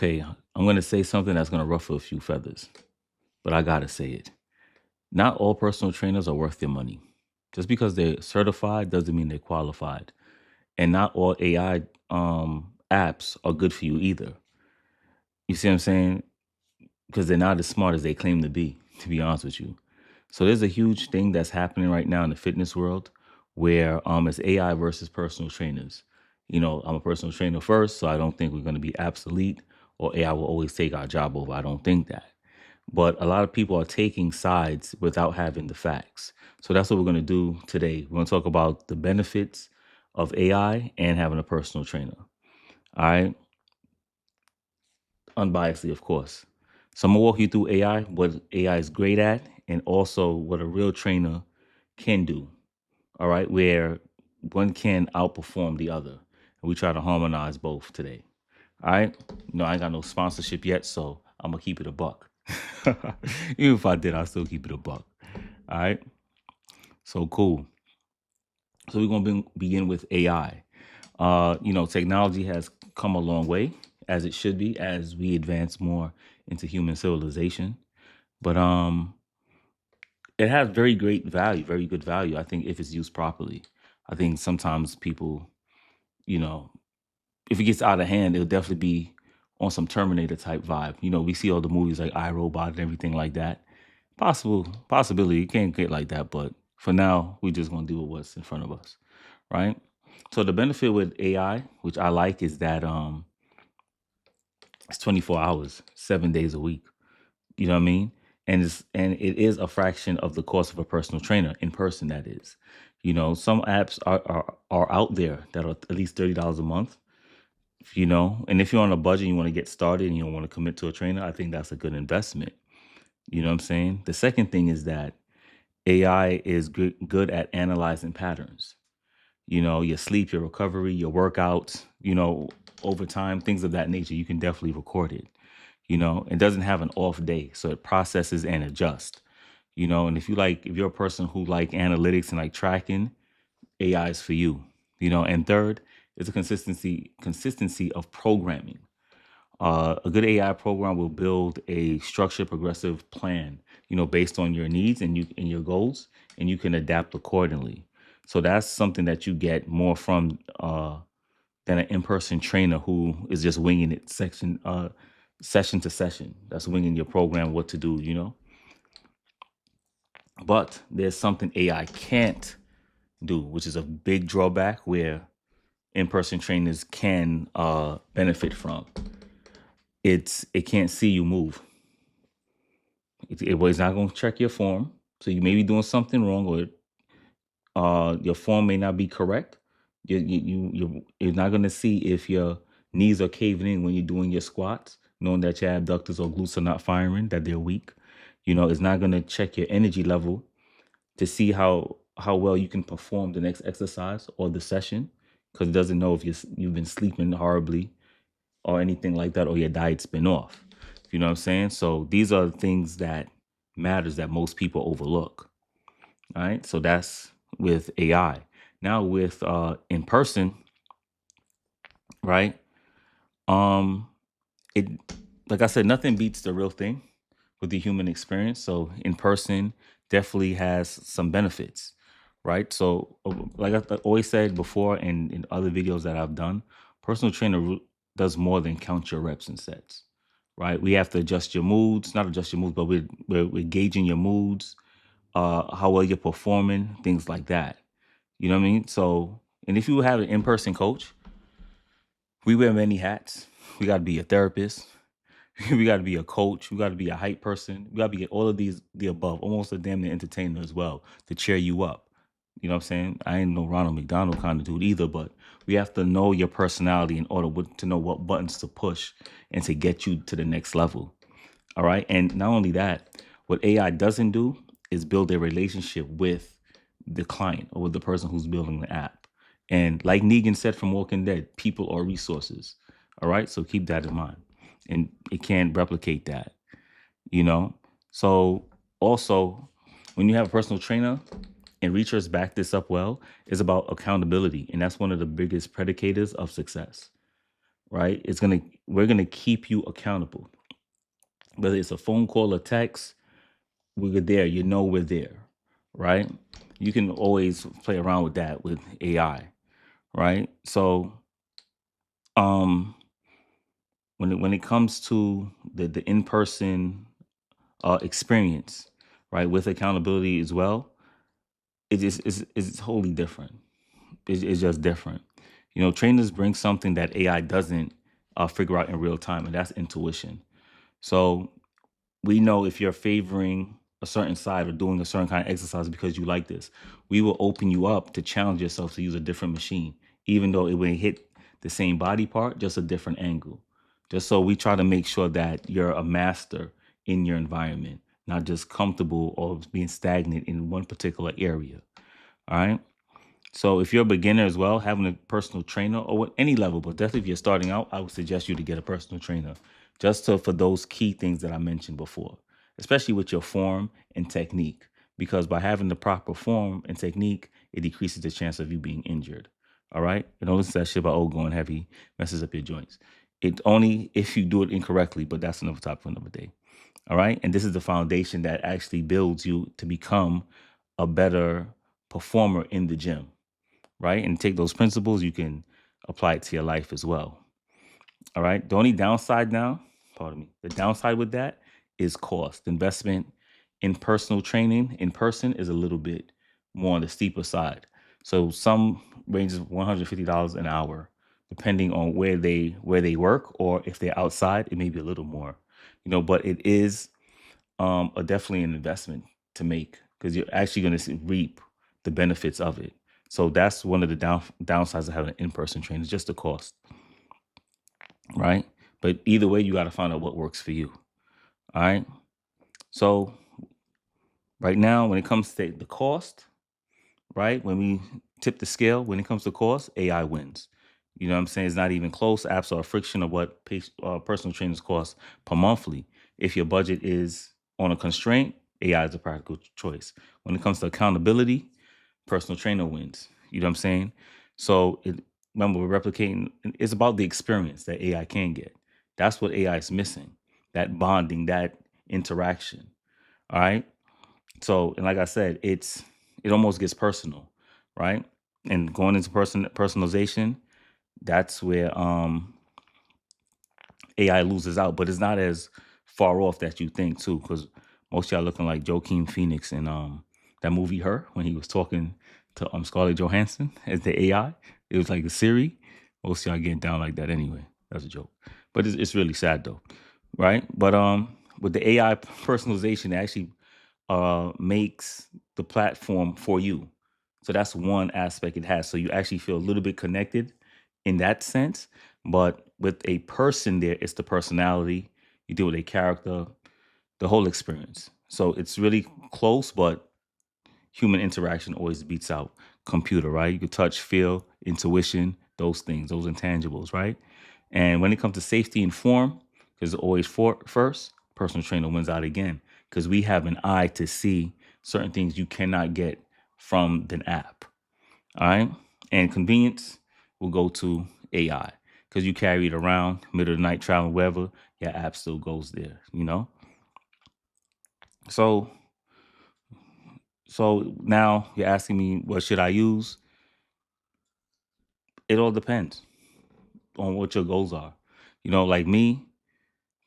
Okay, I'm going to say something that's going to ruffle a few feathers, but I got to say it. Not all personal trainers are worth their money. Just because they're certified doesn't mean they're qualified. And not all AI apps are good for you either. You see what I'm saying? Because they're not as smart as they claim to be honest with you. So there's a huge thing that's happening right now in the fitness world where it's AI versus personal trainers. I'm a personal trainer first, so I don't think we're going to be obsolete or AI will always take our job over. I don't think that. But a lot of people are taking sides without having the facts. So that's what we're going to do today. We're going to talk about the benefits of AI and having a personal trainer. All right. Unbiasedly, of course. So I'm going to walk you through AI, what AI is great at, and also what a real trainer can do. All right. Where one can outperform the other. And we try to harmonize both today. All right. I ain't got no sponsorship yet, so I'm going to keep it a buck. Even if I did, I'll still keep it a buck. All right. So cool. So we're going to begin with AI. Technology has come a long way, as it should be, as we advance more into human civilization. But it has very great value, very good value, I think, if it's used properly. I think sometimes people, you know, if it gets out of hand, it'll definitely be on some Terminator type vibe. We see all the movies like iRobot and everything like that. Possibility. It can't get like that, but for now, we're just gonna do what's in front of us, right? So the benefit with AI, which I like, is that it's 24 hours, 7 days a week. You know what I mean? And it is a fraction of the cost of a personal trainer in person. That is, some apps are out there that are at least $30 a month. And if you're on a budget, and you want to get started, and you don't want to commit to a trainer, I think that's a good investment. You know what I'm saying? The second thing is that AI is good at analyzing patterns. Your sleep, your recovery, your workouts, over time, things of that nature. You can definitely record it. It doesn't have an off day, so it processes and adjusts. And if you're a person who like analytics and like tracking, AI is for you. And third is a consistency of programming. A good AI program will build a structured, progressive plan, based on your needs and your goals, and you can adapt accordingly. So that's something that you get more from than an in-person trainer who is just winging it session to session. That's winging your program what to do. But there's something AI can't do, which is a big drawback where in-person trainers can benefit from. It can't see you move. It's not going to check your form. So you may be doing something wrong, or your form may not be correct. You're not going to see if your knees are caving in when you're doing your squats, knowing that your abductors or glutes are not firing, that they're weak. It's not going to check your energy level to see how well you can perform the next exercise or the session, because it doesn't know if you've been sleeping horribly or anything like that, or your diet's been off. You know what I'm saying? So these are things that matters that most people overlook. All right. So that's with AI. Now with in person, right? Um, it like I said, nothing beats the real thing with the human experience. So in person definitely has some benefits, right? So like I always said before, and in other videos that I've done, personal trainer does more than count your reps and sets, right? We have to adjust your moods, not adjust your moods, but we're gauging your moods, how well you're performing, things like that. You know what I mean? So, and if you have an in-person coach, we wear many hats. We got to be a therapist. We got to be a coach. We got to be a hype person. We got to be all of the above, almost a damn near entertainer as well, to cheer you up. You know what I'm saying? I ain't no Ronald McDonald kind of dude either, but we have to know your personality in order to know what buttons to push and to get you to the next level. All right. And not only that, what AI doesn't do is build a relationship with the client or with the person who's building the app. And like Negan said from Walking Dead, people are resources. All right. So keep that in mind. And it can't replicate that, you know? So also, when you have a personal trainer, and research back this up well, is about accountability. And that's one of the biggest predicators of success. right? We're gonna keep you accountable. Whether it's a phone call or text, we're there. You know we're there, right? You can always play around with that with AI, right? So um when it comes to the in person experience, right, with accountability as well, it's wholly different. It's just different. Trainers bring something that AI doesn't figure out in real time, and that's intuition. So we know if you're favoring a certain side or doing a certain kind of exercise because you like this, we will open you up to challenge yourself to use a different machine, even though it may hit the same body part, just a different angle. Just so we try to make sure that you're a master in your environment, not just comfortable or being stagnant in one particular area. All right. So if you're a beginner as well, having a personal trainer or at any level, but definitely if you're starting out, I would suggest you to get a personal trainer for those key things that I mentioned before, especially with your form and technique, because by having the proper form and technique, it decreases the chance of you being injured. All right. And don't listen to that shit about going heavy messes up your joints. It only if you do it incorrectly, but that's another topic for another day. All right. And this is the foundation that actually builds you to become a better performer in the gym, right? And take those principles, you can apply it to your life as well. All right. The only downside now, pardon me, the downside with that is cost. Investment in personal training in person is a little bit more on the steeper side. So some ranges $150 an hour, depending on where they work, or if they're outside, it may be a little more. But it is definitely an investment to make because you're actually going to reap the benefits of it. So that's one of the downsides of having an in-person training, is just the cost, right? But either way, you got to find out what works for you. All right. So right now, when it comes to the cost, right? When we tip the scale, when it comes to cost, AI wins. You know what I'm saying? It's not even close. Apps are a friction of what personal trainers cost per monthly. If your budget is on a constraint, AI is a practical choice. When it comes to accountability, personal trainer wins. You know what I'm saying? So remember, we're replicating. It's about the experience that AI can get. That's what AI is missing. That bonding, that interaction. All right. So, and like I said, it almost gets personal, right? And going into personalization, that's where AI loses out, but it's not as far off that you think too, because most of y'all looking like Joaquin Phoenix in that movie Her when he was talking to Scarlett Johansson as the AI. It was like a Siri. Most of y'all getting down like that anyway. That's a joke, but it's really sad though, right? But with the AI personalization, it actually makes the platform for you. So that's one aspect it has. So you actually feel a little bit connected in that sense. But with a person there, it's the personality. You deal with a character, the whole experience. So it's really close, but human interaction always beats out computer, right? You can touch, feel, intuition, those things, those intangibles, right? And when it comes to safety and form, because always first, personal trainer wins out again because we have an eye to see certain things you cannot get from an app. All right. And convenience will go to AI because you carry it around middle of the night, traveling wherever, your app still goes there. So now you're asking me what should I use? It all depends on what your goals are. Like me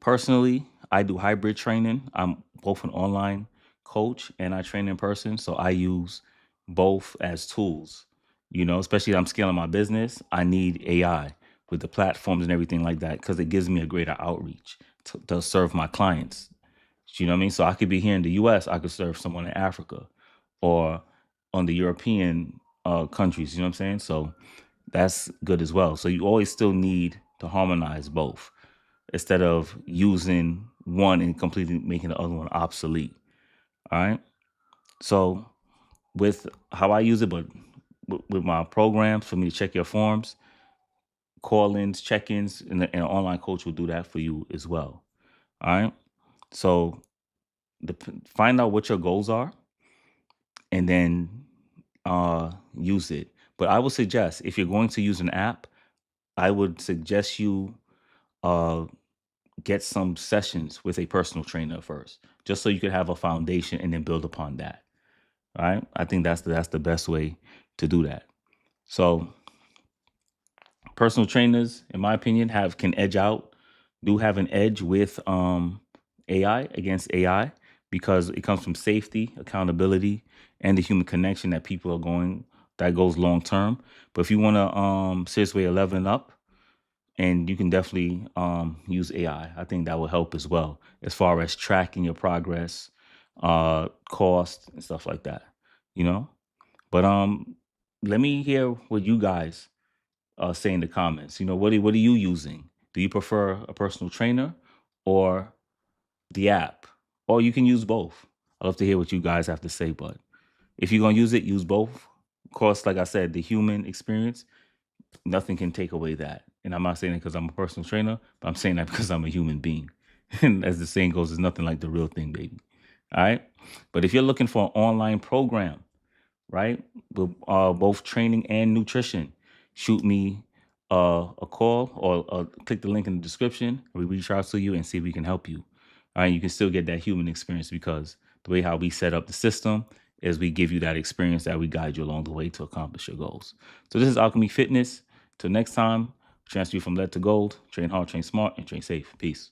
personally, I do hybrid training. I'm both an online coach and I train in person. So I use both as tools. Especially if I'm scaling my business, I need AI with the platforms and everything like that because it gives me a greater outreach to serve my clients. You know what I mean? So I could be here in the US, I could serve someone in Africa or on the European countries. You know what I'm saying? So that's good as well. So you always still need to harmonize both instead of using one and completely making the other one obsolete. All right. So with how I use it, but with my programs for me to check your forms, call-ins, check-ins, and an online coach will do that for you as well. All right. So find out what your goals are and then use it. But I would suggest if you're going to use an app, I would suggest you uh, get some sessions with a personal trainer first, just so you could have a foundation and then build upon that. All right. I think that's the best way to do that. So personal trainers, in my opinion, do have an edge with AI against AI because it comes from safety, accountability, and the human connection that people are going that goes long term. But if you want to serious way of leveling up, and you can definitely use AI. I think that will help as well as far as tracking your progress, cost, and stuff like that. You know, but let me hear what you guys say in the comments. What are you using? Do you prefer a personal trainer or the app? Or you can use both. I'd love to hear what you guys have to say. But if you're gonna use it, use both. Of course, like I said, the human experience, nothing can take away that. And I'm not saying it because I'm a personal trainer, but I'm saying that because I'm a human being. And as the saying goes, there's nothing like the real thing, baby. All right. But if you're looking for an online program, right, with both training and nutrition, shoot me a call or click the link in the description. We reach out to you and see if we can help you. All right. You can still get that human experience because the way how we set up the system is we give you that experience that we guide you along the way to accomplish your goals. So this is Alchemy Fitness. Till next time, transfer you from lead to gold. Train hard, train smart, and train safe. Peace.